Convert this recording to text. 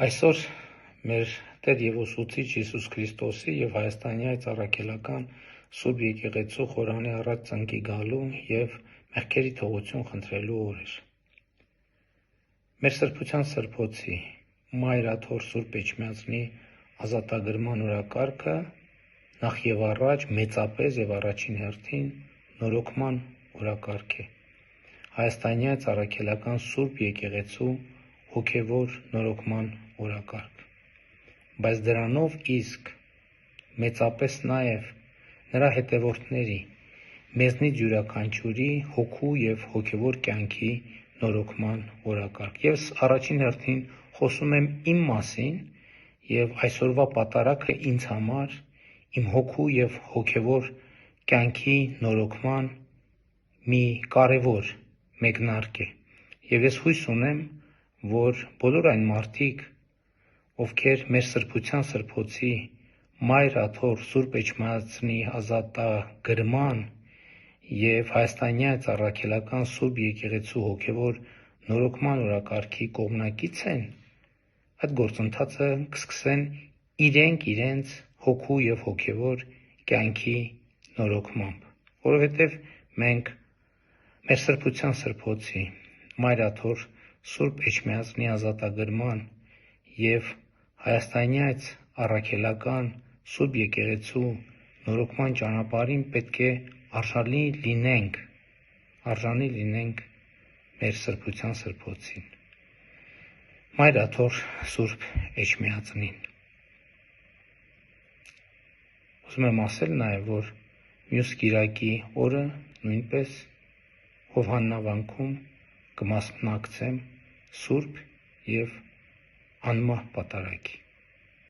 Այսօր մեր Տեր և Ուսուցիչ Հիսուս Քրիստոսի և Հայաստանի այս առաքելական Սուրբ Եկեղեցու խորանի առաջ ծնկի գալու և մեղքերի թողություն խնդրելու օր էր։ Մեր սրբության սրբոցի Մայր Աթոռ Սուրբ Էջմիածնի ազատագրման օրակարգը նախ և առաջ մեծապես և առաջին հերթին նորոգման օրակարգ է։ Հայաստանի այս առաքելական Սուրբ Եկեղեցու հոգևոր նորոգման օրակարգ, բայց դրանով իսկ մեծապես նաև նրա հետևորդների, մեզնից յուրաքանչյուրի հոգու և հոգևոր կյանքի նորոգման օրակարգ։ Ես առաջին հերթին խոսում եմ իմ մասին և այսօրվա պատարագը ինձ համար իմ հոգու և հոգևոր կյանքի նորոգման մի կարևոր մեկնարկ է, և ես հույս ունեմ, որ բոլոր այն մարդիկ, ովքեր մեր սրբության սրբոցի Մայր Աթոռ Սուրբ Էջմիածնի ազատագրման և Հայաստանի այս առաքելական Սուրբ Եկեղեցու հոգևոր նորոգման օրակարգի կողմնակից են, այդ գործընթացը կսկսեն իրենց հոգու և հոգևոր կյանքի նորոգմամբ, որովհետև մենք մեր սրբության սրբոցի Մայր Աթոռ Սուրբ Էջմիածնի ազատագրման և Հայաստանի այս առաքելական Սուրբ Եկեղեցու նորոգման ճանապարհին պետք է արժանի լինենք մեր սրբության սրբոցին, Մայր Աթոռ Սուրբ Էջմիածնին։ Ուզում եմ ասել նաև, որ մյուս կիրակի օրը նույնպես Հովհաննավանքում կմասնակցեմ սուրբ և անմահ պատարագի։